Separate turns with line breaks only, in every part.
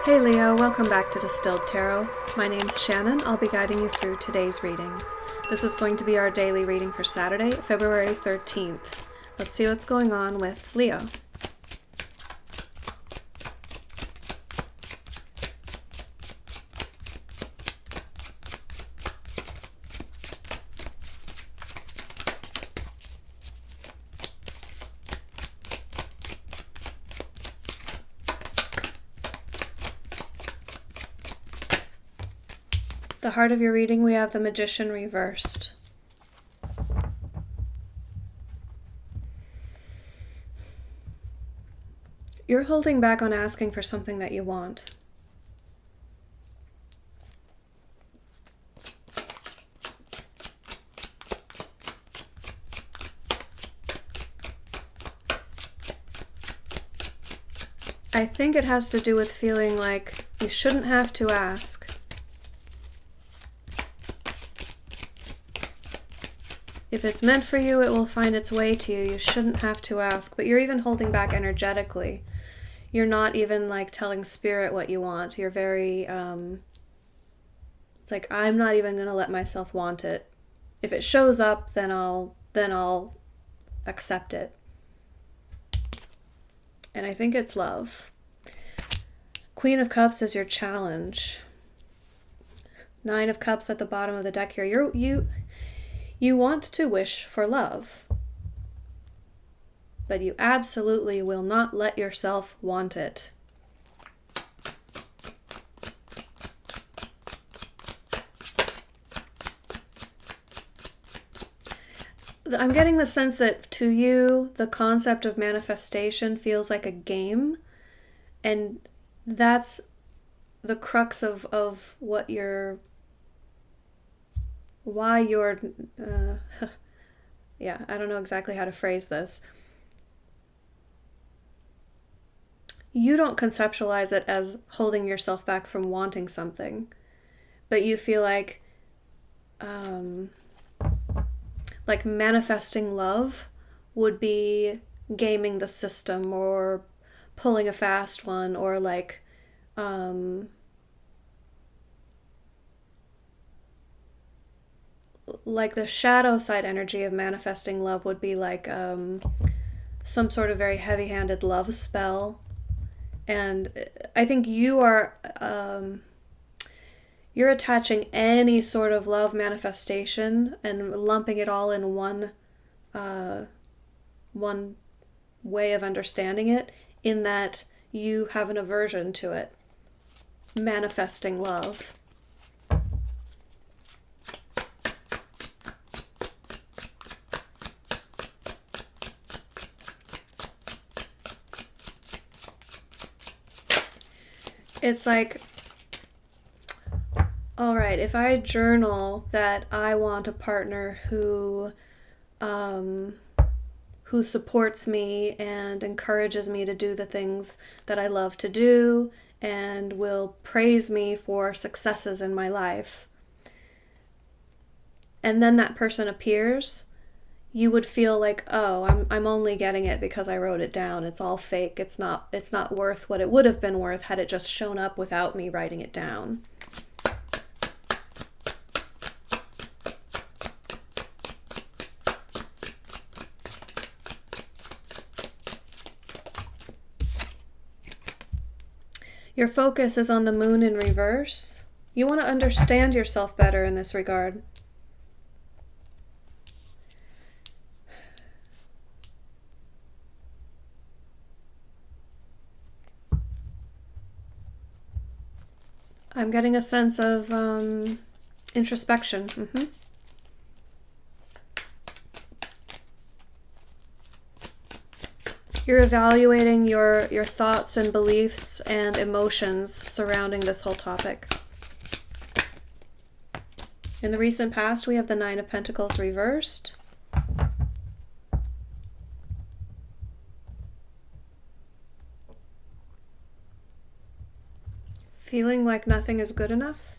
Hey Leo, welcome back to Distilled Tarot. My name's Shannon. I'll be guiding you through today's reading. This is going to be our daily reading for Saturday, February 13th. Let's see what's going on with Leo. The heart of your reading, we have the Magician reversed. You're holding back on asking for something that you want. I think it has to do with feeling like you shouldn't have to ask. If it's meant for you, it will find its way to you. You shouldn't have to ask, but you're even holding back energetically. You're not even like telling spirit what you want. You're very, it's like, I'm not even going to let myself want it. If it shows up, then I'll accept it. And I think it's love. Queen of Cups is your challenge. Nine of Cups at the bottom of the deck here. You want to wish for love, but you absolutely will not let yourself want it. I'm getting the sense that to you, the concept of manifestation feels like a game, and that's the crux of what you're why you're, yeah, I don't know exactly how to phrase this. You don't conceptualize it as holding yourself back from wanting something, but you feel like manifesting love would be gaming the system or pulling a fast one, or like the shadow side energy of manifesting love would be like some sort of very heavy-handed love spell. And I think you are you're attaching any sort of love manifestation and lumping it all in one way of understanding it, in that you have an aversion to it. Manifesting love. It's like, all right, if I journal that I want a partner who supports me and encourages me to do the things that I love to do and will praise me for successes in my life, and then that person appears, you would feel like, oh, I'm only getting it because I wrote it down. It's all fake. It's not worth what it would have been worth had it just shown up without me writing it down. Your focus is on the moon in reverse. You want to understand yourself better in this regard. I'm getting a sense of introspection. You're evaluating your thoughts and beliefs and emotions surrounding this whole topic. In the recent past, we have the Nine of Pentacles reversed. Feeling like nothing is good enough?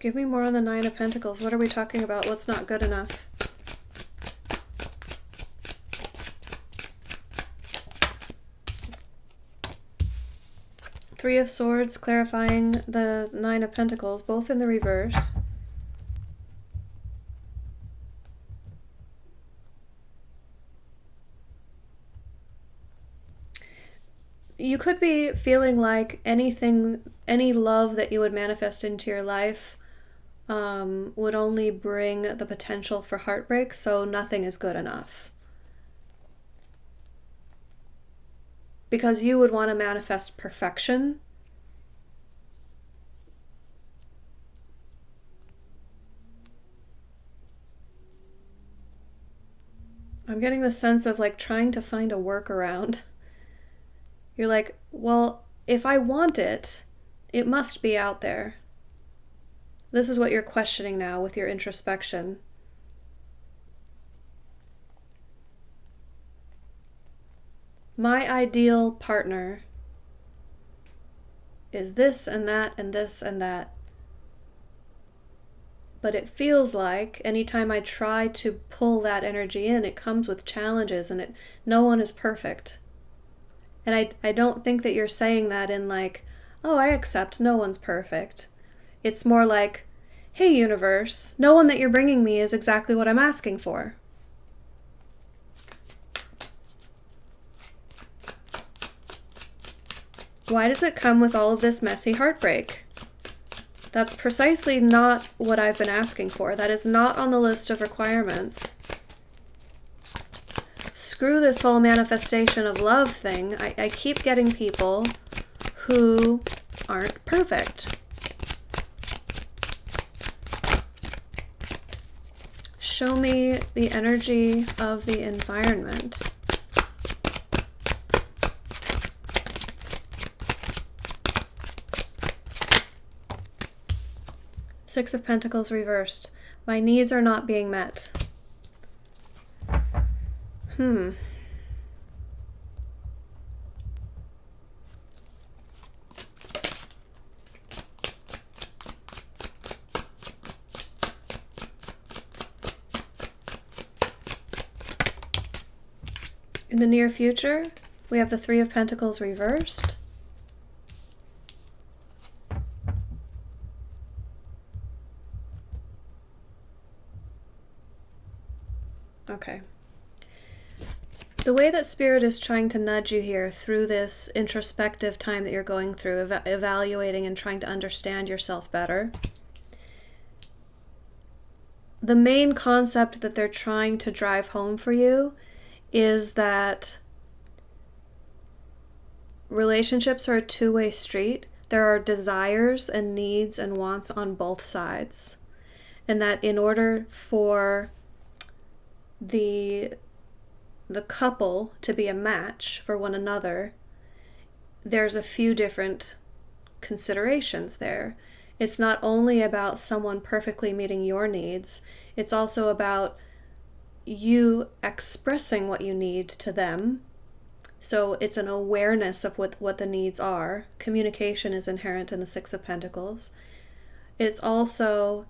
Give me more on the Nine of Pentacles. What are we talking about? What's not good enough? Three of Swords clarifying the Nine of Pentacles, both in the reverse. You could be feeling like any love that you would manifest into your life would only bring the potential for heartbreak, so nothing is good enough. Because you would want to manifest perfection. I'm getting the sense of like trying to find a workaround. You're like, well, if I want it, it must be out there. This is what you're questioning now with your introspection. My ideal partner is this and that and this and that. But it feels like anytime I try to pull that energy in, it comes with challenges, and no one is perfect. And I don't think that you're saying that in like, oh, I accept no one's perfect. It's more like, hey, universe, no one that you're bringing me is exactly what I'm asking for. Why does it come with all of this messy heartbreak? That's precisely not what I've been asking for. That is not on the list of requirements. Screw this whole manifestation of love thing. I keep getting people who aren't perfect. Show me the energy of the environment. Six of Pentacles reversed. My needs are not being met. In the near future, we have the Three of Pentacles reversed. Okay. The way that Spirit is trying to nudge you here through this introspective time that you're going through, evaluating and trying to understand yourself better, the main concept that they're trying to drive home for you is that relationships are a two-way street. There are desires and needs and wants on both sides. And that in order for the couple to be a match for one another, there's a few different considerations there. It's not only about someone perfectly meeting your needs, it's also about you expressing what you need to them. So it's an awareness of what the needs are. Communication is inherent in the Six of Pentacles. It's also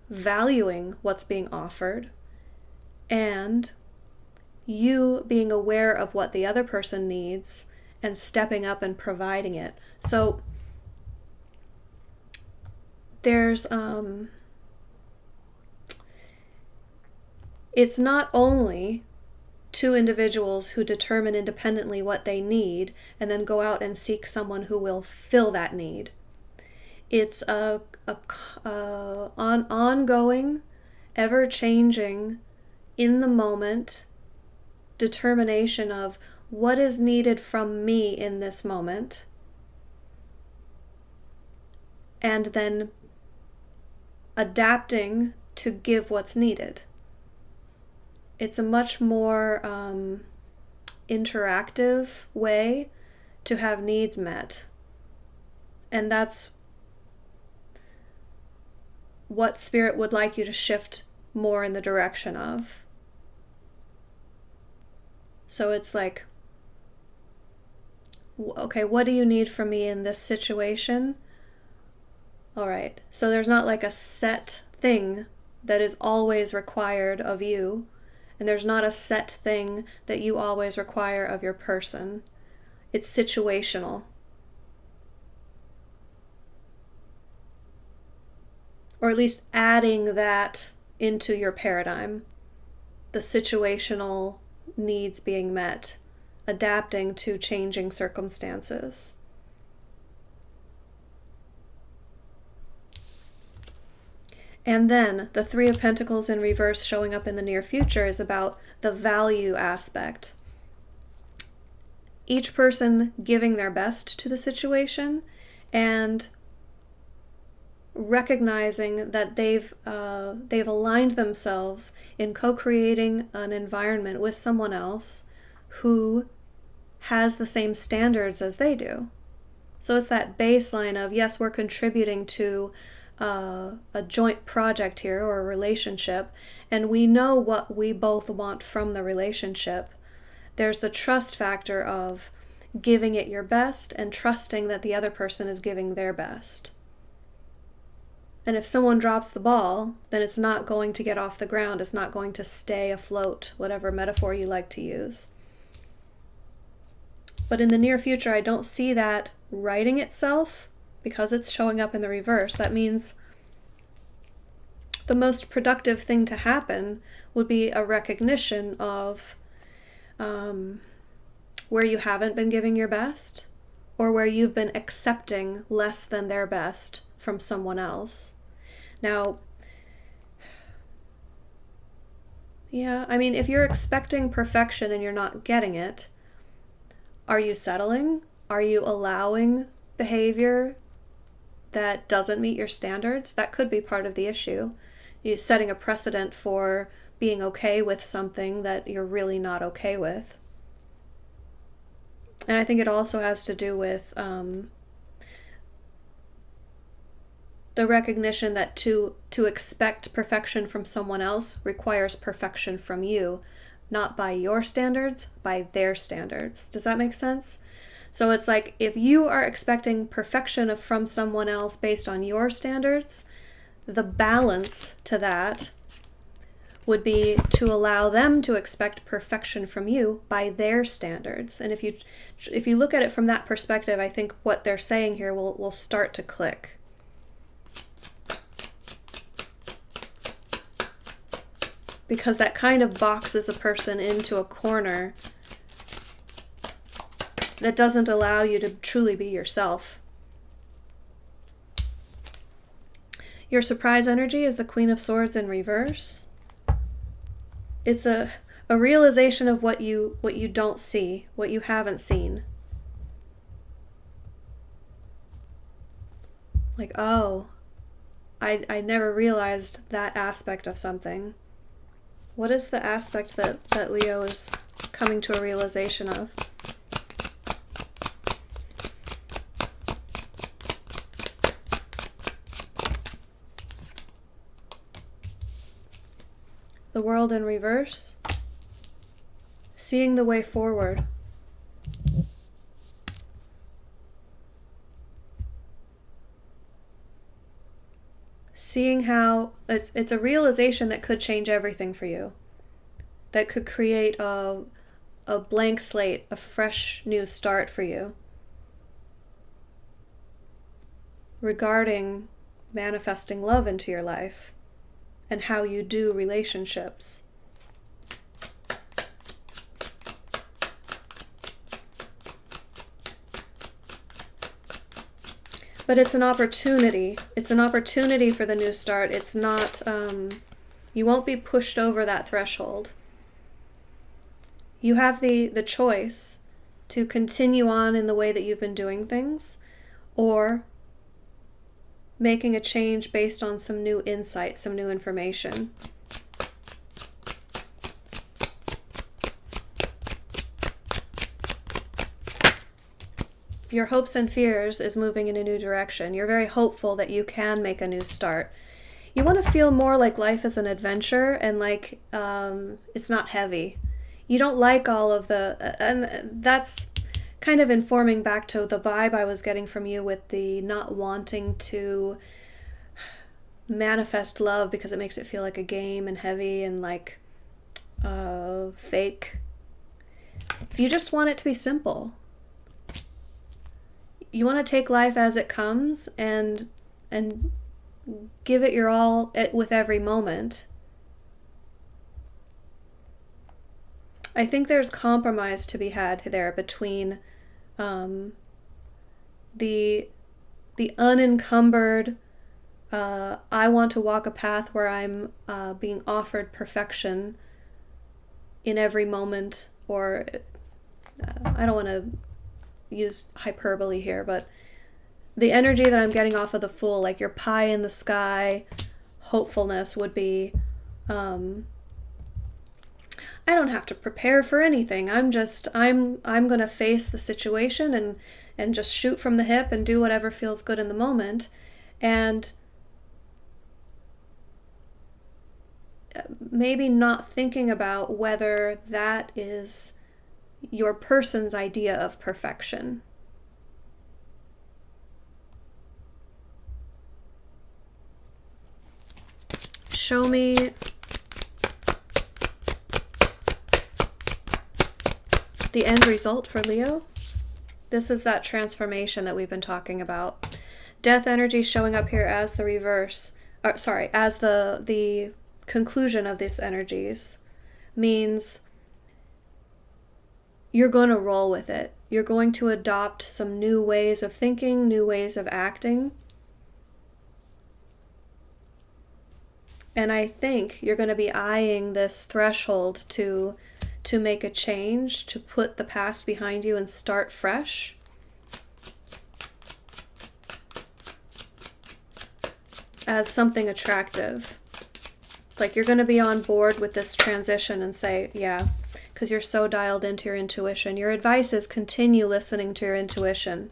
valuing what's being offered, and you being aware of what the other person needs and stepping up and providing it. So there's it's not only two individuals who determine independently what they need and then go out and seek someone who will fill that need. It's an ongoing, ever-changing, in the moment determination of what is needed from me in this moment, and then adapting to give what's needed. It's a much more interactive way to have needs met. And that's what Spirit would like you to shift more in the direction of. So it's like, okay, what do you need from me in this situation? All right, so there's not like a set thing that is always required of you, and there's not a set thing that you always require of your person. It's situational. or at least adding that into your paradigm. The situational needs being met, adapting to changing circumstances. And then the Three of Pentacles in reverse showing up in the near future is about the value aspect. Each person giving their best to the situation and recognizing that they've aligned themselves in co-creating an environment with someone else who has the same standards as they do. So it's that baseline of, yes, we're contributing to a joint project here or a relationship, and we know what we both want from the relationship. There's the trust factor of giving it your best and trusting that the other person is giving their best. And if someone drops the ball, then it's not going to get off the ground. It's not going to stay afloat, whatever metaphor you like to use. But in the near future, I don't see that righting itself because it's showing up in the reverse. That means the most productive thing to happen would be a recognition of where you haven't been giving your best, or where you've been accepting less than their best from someone else. Now, yeah, I mean, if you're expecting perfection and you're not getting it, are you settling? Are you allowing behavior that doesn't meet your standards? That could be part of the issue. You're setting a precedent for being okay with something that you're really not okay with. And I think it also has to do with the recognition that to expect perfection from someone else requires perfection from you, not by your standards, by their standards. Does that make sense? So it's like, if you are expecting perfection from someone else based on your standards, the balance to that would be to allow them to expect perfection from you by their standards. And if you look at it from that perspective, I think what they're saying here will start to click. Because that kind of boxes a person into a corner that doesn't allow you to truly be yourself. Your surprise energy is the Queen of Swords in reverse. It's a realization of what you don't see, what you haven't seen. Like, oh, I never realized that aspect of something. What is the aspect that Leo is coming to a realization of? The World in reverse. Seeing the way forward. Seeing how it's a realization that could change everything for you. That could create a blank slate, a fresh new start for you. Regarding manifesting love into your life. And how you do relationships. But it's an opportunity. It's an opportunity for the new start. It's not, you won't be pushed over that threshold. You have the choice to continue on in the way that you've been doing things, or making a change based on some new insight, some new information. Your hopes and fears is moving in a new direction. You're very hopeful that you can make a new start. You want to feel more like life is an adventure and like it's not heavy. You don't like all of and that's kind of informing back to the vibe I was getting from you with the not wanting to manifest love because it makes it feel like a game and heavy and like fake. You just want it to be simple. You want to take life as it comes and give it your all with every moment. I think there's compromise to be had there between the unencumbered, I want to walk a path where I'm being offered perfection in every moment, or I don't want to use hyperbole here, but the energy that I'm getting off of the Fool, like your pie in the sky hopefulness, would be, I don't have to prepare for anything. I'm going to face the situation and just shoot from the hip and do whatever feels good in the moment. And maybe not thinking about whether that is your person's idea of perfection. Show me the end result for Leo. This is that transformation that we've been talking about. Death energy showing up here as the reverse, as the conclusion of these energies, means you're going to roll with it. You're going to adopt some new ways of thinking, new ways of acting. And I think you're going to be eyeing this threshold to make a change, to put the past behind you and start fresh. As something attractive. Like you're going to be on board with this transition and say, yeah, because you're so dialed into your intuition. Your advice is continue listening to your intuition.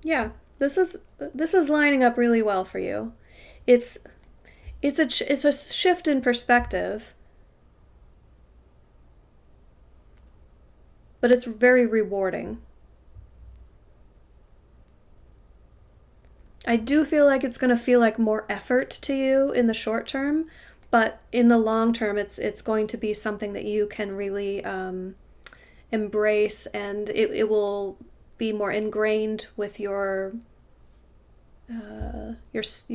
Yeah, this is lining up really well for you. It's a shift in perspective, but it's very rewarding. I do feel like it's going to feel like more effort to you in the short term, but in the long term, it's going to be something that you can really embrace, and it will be more ingrained with your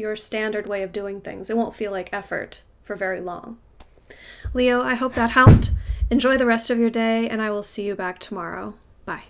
standard way of doing things. It won't feel like effort for very long. Leo, I hope that helped. Enjoy the rest of your day, and I will see you back tomorrow. Bye.